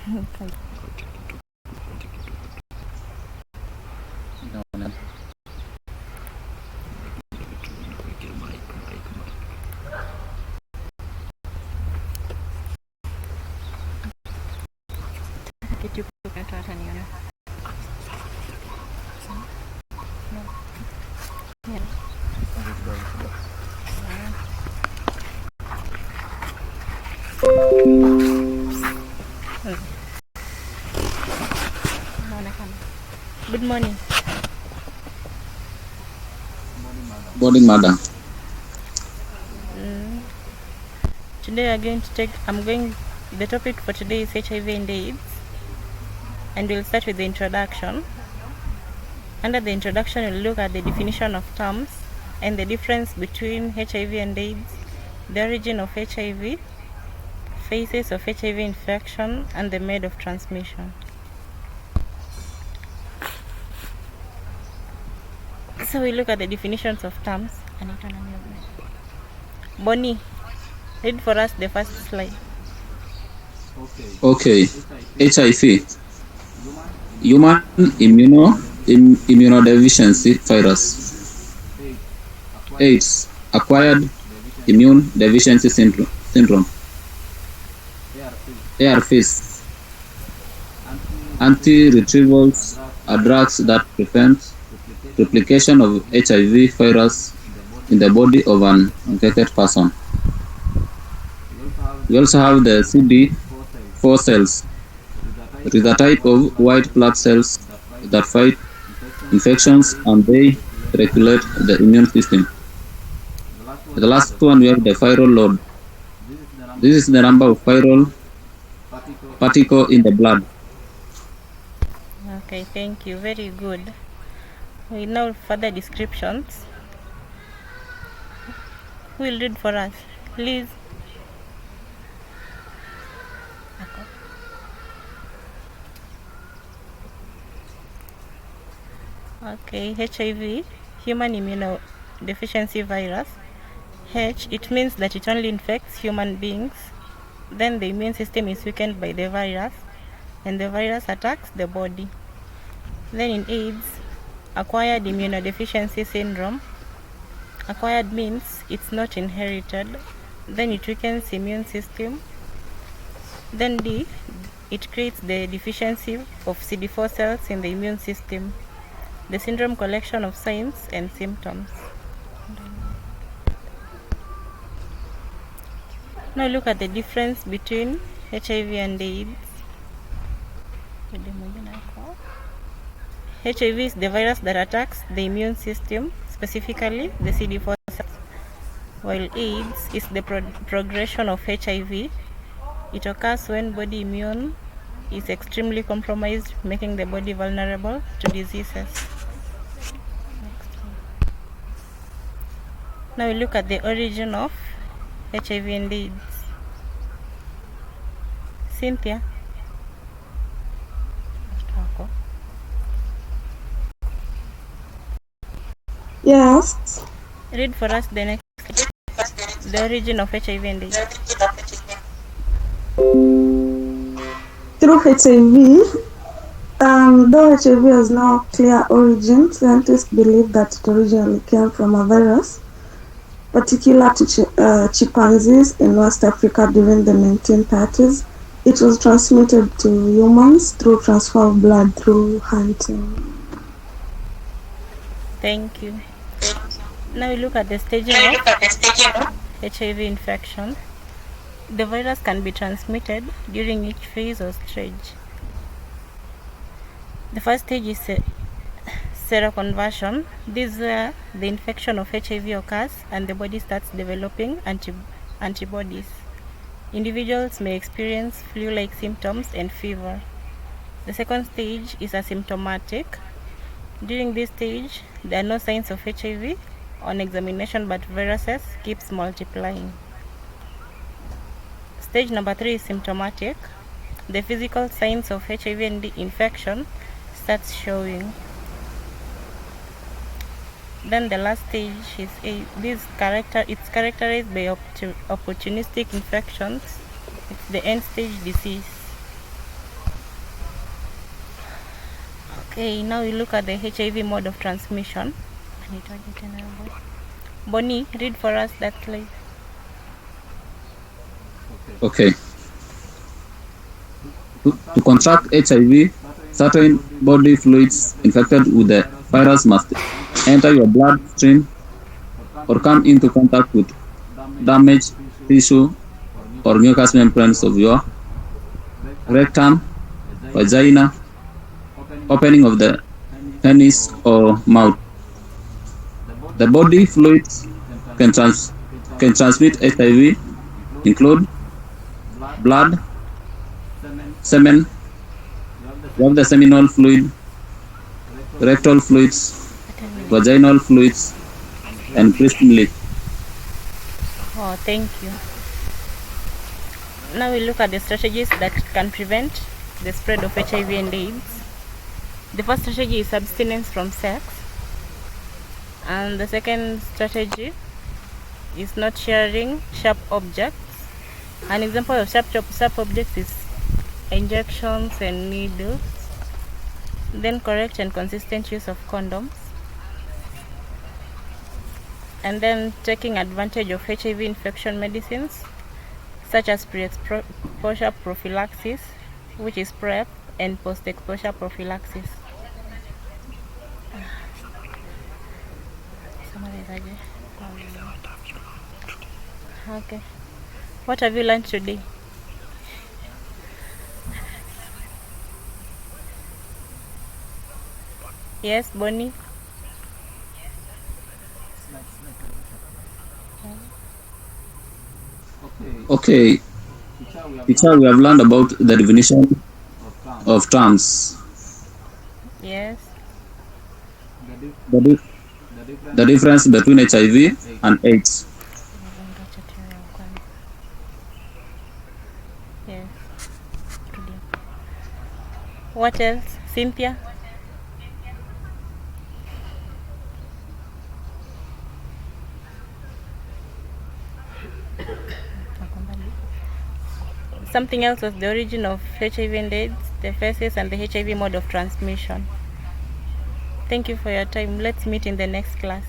Okay. Kitu kukata hata nione. No. Yeah. Inaonekana. Good morning. Morning, madam. Today the topic for today is HIV and AIDS, and we'll start with the introduction. Under the introduction, we'll look at the definition of terms and the difference between HIV and AIDS, the origin of HIV, phases of HIV infection, and the mode of transmission. So we look at the definitions of terms. Bonnie, read for us the first slide. Okay. HIV, human immunodeficiency virus. AIDS, acquired immune deficiency syndrome. ARVs, antiretrovirals are drugs that prevent replication of HIV virus in the body of an infected person. We also have the CD4 cells. It is a type of white blood cells that fight infections and they regulate the immune system. The last one, we have the viral load. This is the number of viral particles in the blood. Okay, thank you. Very good. We now further descriptions. Who will read for us? Please. Okay, HIV, human immunodeficiency virus. H, it means that it only infects human beings. Then the immune system is weakened by the virus, and the virus attacks the body. Then in AIDS, acquired immunodeficiency syndrome. Acquired means it's not inherited. Then it weakens immune system. Then D, it creates the deficiency of CD4 cells in the immune system. The syndrome collection of signs and symptoms. Now look at the difference between HIV and AIDS. HIV is the virus that attacks the immune system, specifically the CD4 cells, while AIDS is the progression of HIV. It occurs when body immune is extremely compromised, making the body vulnerable to diseases. Now we look at the origin of HIV and AIDS. Cynthia. Yes. Read for us the next. The origin of HIV and AIDS. Through HIV, though HIV has no clear origin, scientists believe that it originally came from a virus particular to chimpanzees in West Africa during the 1930s. It was transmitted to humans through transfer of blood through hunting. Thank you. Now we look at the staging of HIV infection. The virus can be transmitted during each phase or stage. The first stage is seroconversion. This is where the infection of HIV occurs and the body starts developing antibodies. Individuals may experience flu-like symptoms and fever. The second stage is asymptomatic. During this stage, there are no signs of HIV on examination, but viruses keeps multiplying. Stage number 3 is symptomatic. The physical signs of HIV and infection starts showing. Then the last stage is it's characterized by opportunistic infections. It's the end stage disease. Okay, now we look at the HIV mode of transmission. Bonnie, read for us that slide. Okay. To contract HIV, certain body fluids infected with the virus must enter your bloodstream or come into contact with damaged tissue or mucous membranes of your rectum, vagina, opening of the penis or mouth. The body fluids can transmit HIV, include blood, semen, you have the seminal fluid, rectal fluids, vaginal fluids, and breast milk. Oh, thank you. Now we look at the strategies that can prevent the spread of HIV and AIDS. The first strategy is abstinence from sex. And the second strategy is not sharing sharp objects. An example of sharp objects is injections and needles. Then correct and consistent use of condoms. And then taking advantage of HIV infection medicines such as pre-exposure prophylaxis, which is PrEP, and post-exposure prophylaxis. Okay. What have you learned today? Yes, Bonnie? Okay, teacher, we have learned about the definition of terms, Yes. the difference between HIV and AIDS. Yes. What else? Cynthia? Something else was the origin of HIV and AIDS, the phases, and the HIV mode of transmission. Thank you for your time. Let's meet in the next class.